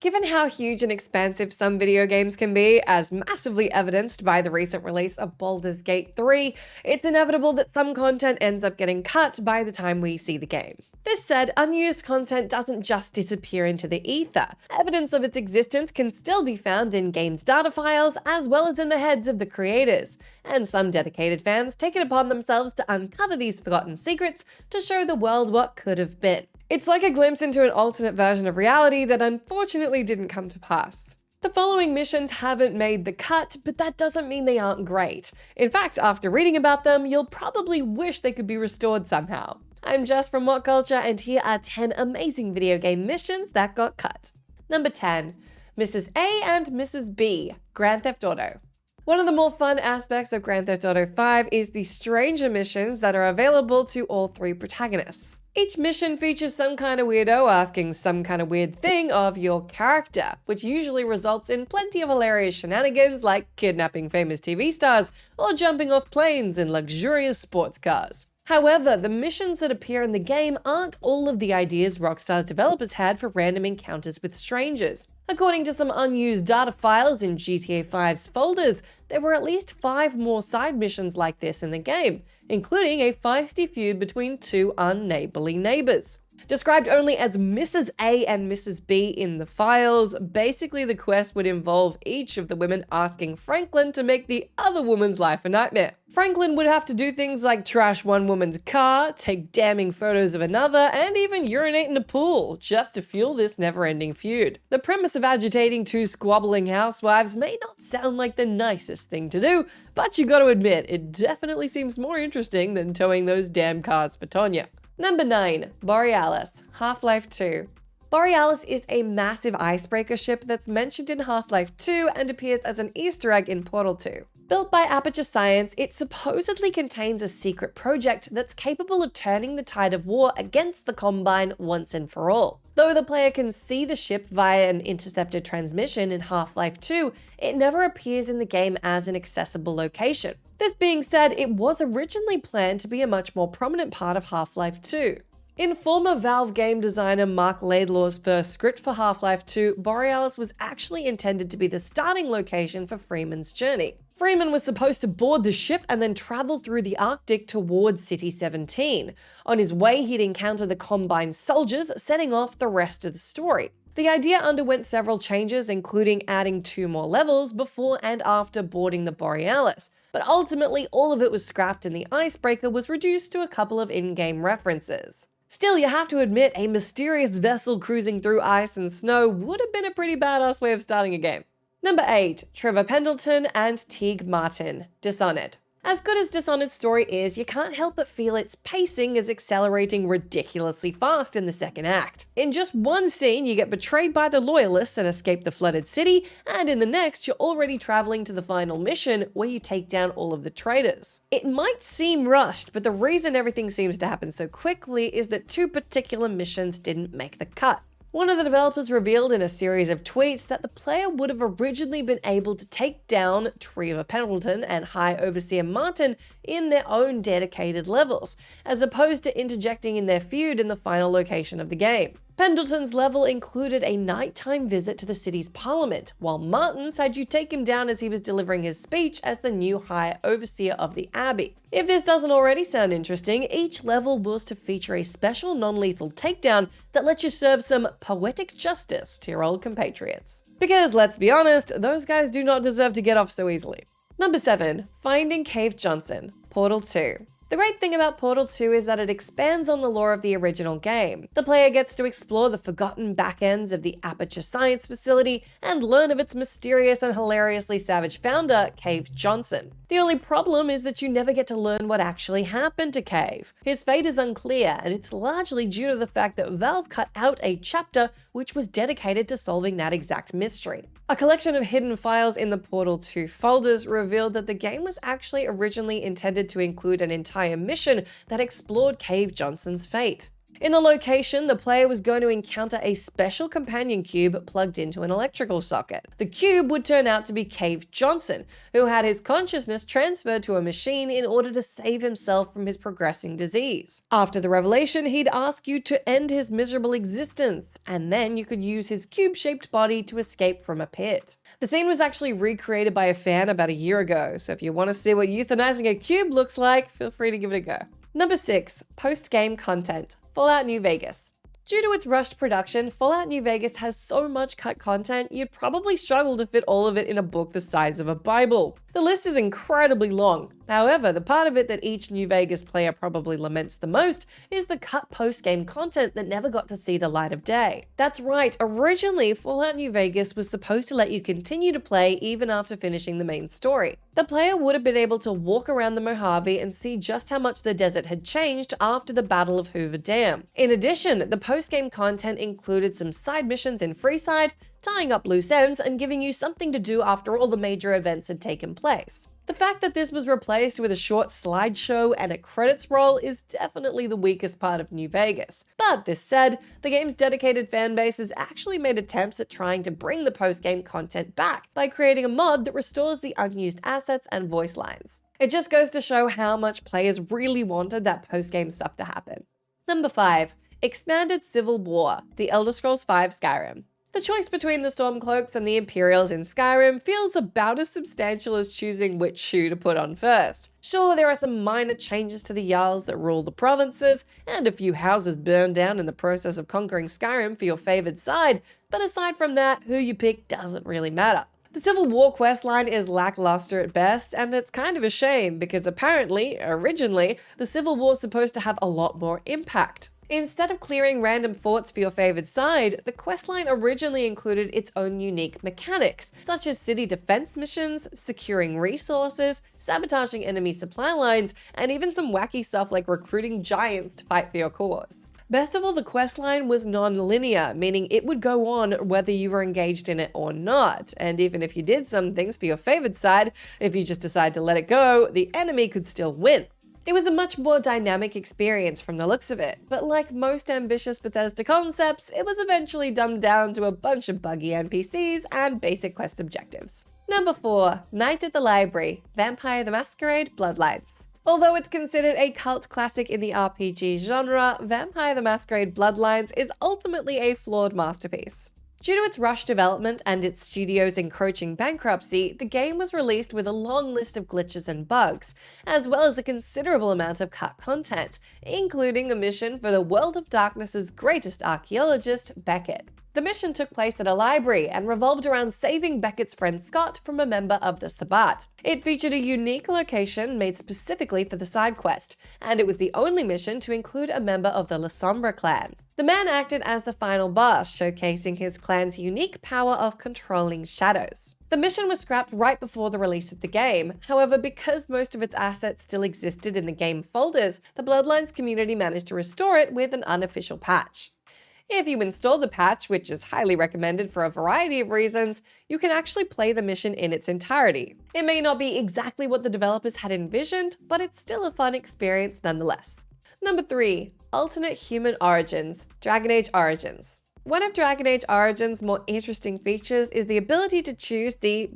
Given how huge and expansive some video games can be, as massively evidenced by the recent release of Baldur's Gate 3, it's inevitable that some content ends up getting cut by the time we see the game. This said, unused content doesn't just disappear into the ether. Evidence of its existence can still be found in games' data files, as well as in the heads of the creators, and some dedicated fans take it upon themselves to uncover these forgotten secrets to show the world what could have been. It's like a glimpse into an alternate version of reality that unfortunately didn't come to pass. The following missions haven't made the cut, but that doesn't mean they aren't great. In fact, after reading about them, you'll probably wish they could be restored somehow. I'm Jess from WhatCulture, and here are 10 amazing video game missions that got cut. Number 10. Mrs. A and Mrs. B, Grand Theft Auto. One of the more fun aspects of Grand Theft Auto 5 is the stranger missions that are available to all three protagonists. Each mission features some kind of weirdo asking some kind of weird thing of your character, which usually results in plenty of hilarious shenanigans like kidnapping famous TV stars or jumping off planes in luxurious sports cars. However, the missions that appear in the game aren't all of the ideas Rockstar's developers had for random encounters with strangers. According to some unused data files in GTA 5's folders, there were at least 5 more side missions like this in the game, including a feisty feud between two unneighborly neighbors. Described only as Mrs. A and Mrs. B in the files, basically the quest would involve each of the women asking Franklin to make the other woman's life a nightmare. Franklin would have to do things like trash one woman's car, take damning photos of another, and even urinate in a pool, just to fuel this never-ending feud. The premise of agitating two squabbling housewives may not sound like the nicest thing to do, but you gotta admit, it definitely seems more interesting than towing those damn cars for Tonya. Number 9. Borealis, Half-Life 2. Borealis is a massive icebreaker ship that's mentioned in Half-Life 2 and appears as an Easter egg in Portal 2. Built by Aperture Science, it supposedly contains a secret project that's capable of turning the tide of war against the Combine once and for all. Though the player can see the ship via an intercepted transmission in Half-Life 2, it never appears in the game as an accessible location. This being said, it was originally planned to be a much more prominent part of Half-Life 2. In former Valve game designer Mark Laidlaw's first script for Half-Life 2, Borealis was actually intended to be the starting location for Freeman's journey. Freeman was supposed to board the ship and then travel through the Arctic towards City 17. On his way, he'd encounter the Combine soldiers, setting off the rest of the story. The idea underwent several changes, including adding 2 more levels before and after boarding the Borealis, but ultimately all of it was scrapped and the icebreaker was reduced to a couple of in-game references. Still, you have to admit, a mysterious vessel cruising through ice and snow would have been a pretty badass way of starting a game. Number 8. Trevor Pendleton and Teague Martin, Dishonored. As good as Dishonored's story is, you can't help but feel its pacing is accelerating ridiculously fast in the second act. In just one scene, you get betrayed by the Loyalists and escape the flooded city, and in the next, you're already traveling to the final mission where you take down all of the traitors. It might seem rushed, but the reason everything seems to happen so quickly is that 2 particular missions didn't make the cut. One of the developers revealed in a series of tweets that the player would have originally been able to take down Trevor Pendleton and High Overseer Martin in their own dedicated levels, as opposed to interjecting in their feud in the final location of the game. Pendleton's level included a nighttime visit to the city's parliament, while Martin's had you take him down as he was delivering his speech as the new High Overseer of the Abbey. If this doesn't already sound interesting, each level was to feature a special non-lethal takedown that lets you serve some poetic justice to your old compatriots. Because let's be honest, those guys do not deserve to get off so easily. Number 7. Finding Cave Johnson, Portal 2. The great thing about Portal 2 is that it expands on the lore of the original game. The player gets to explore the forgotten backends of the Aperture Science facility and learn of its mysterious and hilariously savage founder, Cave Johnson. The only problem is that you never get to learn what actually happened to Cave. His fate is unclear, and it's largely due to the fact that Valve cut out a chapter which was dedicated to solving that exact mystery. A collection of hidden files in the Portal 2 folders revealed that the game was actually originally intended to include an entire mission that explored Cave Johnson's fate. In the location, the player was going to encounter a special companion cube plugged into an electrical socket. The cube would turn out to be Cave Johnson, who had his consciousness transferred to a machine in order to save himself from his progressing disease. After the revelation, he'd ask you to end his miserable existence, and then you could use his cube-shaped body to escape from a pit. The scene was actually recreated by a fan about a year ago, so if you want to see what euthanizing a cube looks like, feel free to give it a go. Number 6. Post-game content. Fallout New Vegas. Due to its rushed production, Fallout New Vegas has so much cut content, you'd probably struggle to fit all of it in a book the size of a Bible. The list is incredibly long. However, the part of it that each New Vegas player probably laments the most is the cut post-game content that never got to see the light of day. That's right, originally Fallout New Vegas was supposed to let you continue to play even after finishing the main story. The player would have been able to walk around the Mojave and see just how much the desert had changed after the Battle of Hoover Dam. In addition, the post-game content included some side missions in Freeside, tying up loose ends and giving you something to do after all the major events had taken place. The fact that this was replaced with a short slideshow and a credits roll is definitely the weakest part of New Vegas. But this said, the game's dedicated fanbase has actually made attempts at trying to bring the post-game content back by creating a mod that restores the unused assets and voice lines. It just goes to show how much players really wanted that post-game stuff to happen. Number 5. Expanded Civil War, The Elder Scrolls V Skyrim. The choice between the Stormcloaks and the Imperials in Skyrim feels about as substantial as choosing which shoe to put on first. Sure, there are some minor changes to the Jarls that rule the provinces, and a few houses burned down in the process of conquering Skyrim for your favoured side, but aside from that, who you pick doesn't really matter. The Civil War questline is lackluster at best, and it's kind of a shame because apparently, originally, the Civil War's supposed to have a lot more impact. Instead of clearing random forts for your favoured side, the questline originally included its own unique mechanics, such as city defense missions, securing resources, sabotaging enemy supply lines, and even some wacky stuff like recruiting giants to fight for your cause. Best of all, the questline was non-linear, meaning it would go on whether you were engaged in it or not, and even if you did some things for your favoured side, if you just decide to let it go, the enemy could still win. It was a much more dynamic experience from the looks of it, but like most ambitious Bethesda concepts, it was eventually dumbed down to a bunch of buggy NPCs and basic quest objectives. Number 4. Night at the Library, Vampire the Masquerade Bloodlines. Although it's considered a cult classic in the RPG genre, Vampire the Masquerade Bloodlines is ultimately a flawed masterpiece. Due to its rushed development and its studio's encroaching bankruptcy, the game was released with a long list of glitches and bugs, as well as a considerable amount of cut content, including a mission for the World of Darkness's greatest archaeologist, Beckett. The mission took place at a library and revolved around saving Beckett's friend Scott from a member of the Sabbat. It featured a unique location made specifically for the side quest, and it was the only mission to include a member of the La Sombra clan. The man acted as the final boss, showcasing his clan's unique power of controlling shadows. The mission was scrapped right before the release of the game. However, because most of its assets still existed in the game folders, the Bloodlines community managed to restore it with an unofficial patch. If you install the patch, which is highly recommended for a variety of reasons, you can actually play the mission in its entirety. It may not be exactly what the developers had envisioned, but it's still a fun experience nonetheless. Number 3. Alternate Human Origins, Dragon Age Origins. One of Dragon Age Origins' more interesting features is the ability to choose the,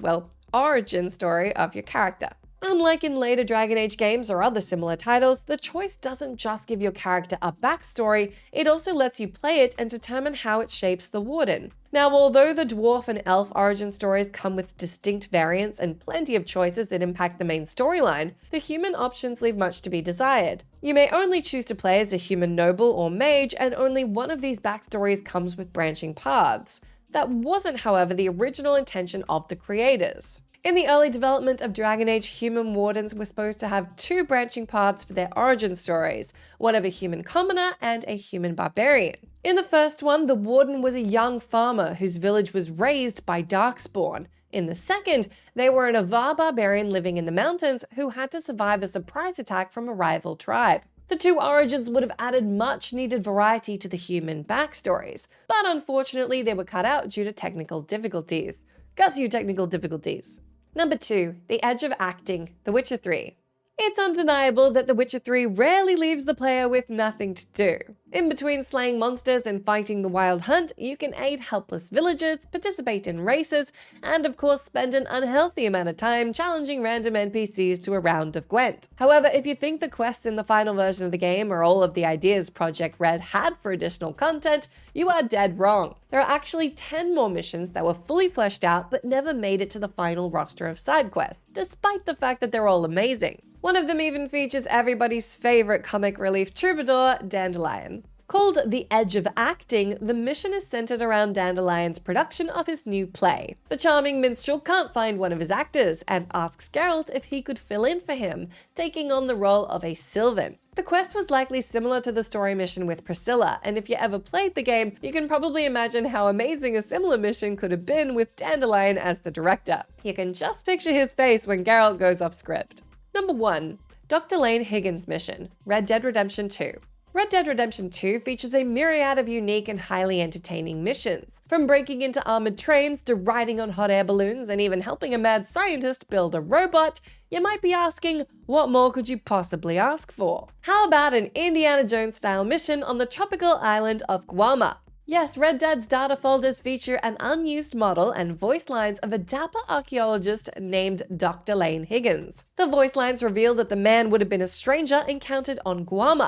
origin story of your character. Unlike in later Dragon Age games or other similar titles, the choice doesn't just give your character a backstory, it also lets you play it and determine how it shapes the Warden. Now, although the dwarf and elf origin stories come with distinct variants and plenty of choices that impact the main storyline, the human options leave much to be desired. You may only choose to play as a human noble or mage, and only one of these backstories comes with branching paths. That wasn't, however, the original intention of the creators. In the early development of Dragon Age, human wardens were supposed to have 2 branching paths for their origin stories, one of a human commoner and a human barbarian. In the first one, the warden was a young farmer whose village was razed by Darkspawn. In the second, they were an Avar barbarian living in the mountains who had to survive a surprise attack from a rival tribe. The 2 origins would have added much needed variety to the human backstories, but unfortunately they were cut out due to technical difficulties. Got you technical difficulties. Number 2. The Edge of Acting, The Witcher 3. It's undeniable that The Witcher 3 rarely leaves the player with nothing to do. In between slaying monsters and fighting the Wild Hunt, you can aid helpless villagers, participate in races, and of course spend an unhealthy amount of time challenging random NPCs to a round of Gwent. However, if you think the quests in the final version of the game are all of the ideas Project Red had for additional content, you are dead wrong. There are actually 10 more missions that were fully fleshed out but never made it to the final roster of side quests, despite the fact that they're all amazing. One of them even features everybody's favorite comic relief troubadour, Dandelion. Called The Edge of Acting, the mission is centered around Dandelion's production of his new play. The charming minstrel can't find one of his actors and asks Geralt if he could fill in for him, taking on the role of a Sylvan. The quest was likely similar to the story mission with Priscilla, and if you ever played the game, you can probably imagine how amazing a similar mission could have been with Dandelion as the director. You can just picture his face when Geralt goes off script. Number 1. Dr. Lane Higgins mission, Red Dead Redemption 2. Red Dead Redemption 2 features a myriad of unique and highly entertaining missions. From breaking into armored trains to riding on hot air balloons and even helping a mad scientist build a robot, you might be asking, what more could you possibly ask for? How about an Indiana Jones style mission on the tropical island of Guam? Yes, Red Dead's data folders feature an unused model and voice lines of a dapper archaeologist named Dr. Lane Higgins. The voice lines reveal that the man would have been a stranger encountered on Guam,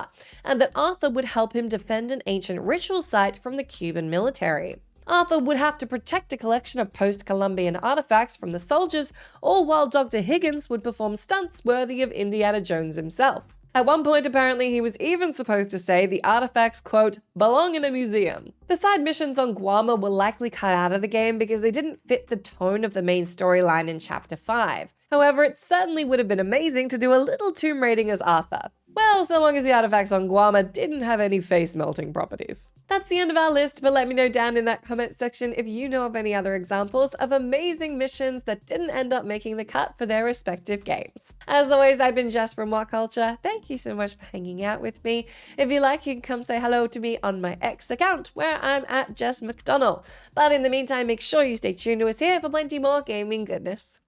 and that Arthur would help him defend an ancient ritual site from the Cuban military. Arthur would have to protect a collection of post-Columbian artifacts from the soldiers, all while Dr. Higgins would perform stunts worthy of Indiana Jones himself. At one point, apparently, he was even supposed to say the artifacts, quote, belong in a museum. The side missions on Guam were likely cut out of the game because they didn't fit the tone of the main storyline in Chapter 5. However, it certainly would have been amazing to do a little tomb raiding as Arthur. Well, so long as the artifacts on Guam didn't have any face-melting properties. That's the end of our list, but let me know down in that comment section if you know of any other examples of amazing missions that didn't end up making the cut for their respective games. As always, I've been Jess from WhatCulture. Thank you so much for hanging out with me. If you like, you can come say hello to me on my X account, where I'm at Jess McDonald. But in the meantime, make sure you stay tuned to us here for plenty more gaming goodness.